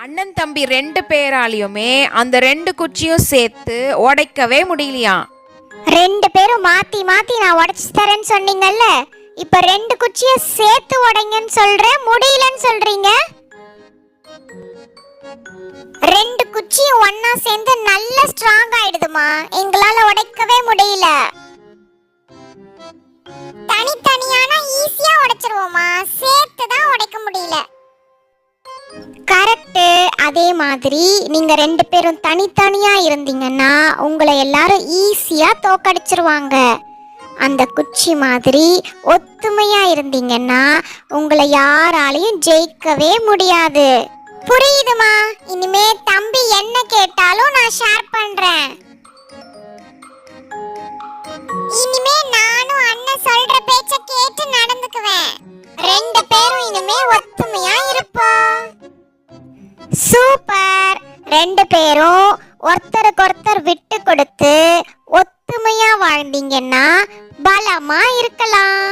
அண்ணன் தம்பி 2 பேராலையுமே அந்த 2 குச்சியும் சேர்த்து உடைக்கவே முடியலையா. 2 பேரும் மாத்தி மாத்தி நான் உடைச்சு தரேன்னு சொன்னீங்கல்ல, இப்ப 2 குச்சிய சேர்த்து உடைங்கன்னு சொல்றேன், முடியலன்னு சொல்றீங்க. 2 குச்சியும் ஒன்னா சேர்ந்து நல்ல ஸ்ட்ராங் ஆயிடுதுமா, எங்களால உடைக்கவே முடியல. தனித்தனியானா ஈஸியா உடைச்சிருவோமா, சேர்த்து தான் உடைக்க முடியல. கரெக்ட். அதே மாதிரி நீங்க 2 பேரும் தனித்தனியா இருந்தீங்கன்னா உங்களை எல்லாரும் ஈஸியா தோக்கடிச்சிருவாங்க. அந்த குச்சி மாதிரி ஒத்துமையா இருந்தீங்கன்னா உங்களை யாராலையும் ஜெயிக்கவே முடியாது. புரியுதுமா? இனிமே தம்பி என்ன கேட்டாலும் நான் ஷேர் பண்றேன். இனிமே நானும் அண்ணன் சொல்ற பேச்ச கேட்டு நடந்துக்குவேன். 2 பேரும் இனிமே ஒத்துமையா இருப்போம். சூப்பர். 2 பேரும் ஒருத்தருக்கொருத்தர் விட்டு கொடுத்து ஒத்துமையா வாழ்ந்தீங்கன்னா பலமா இருக்கலாம்.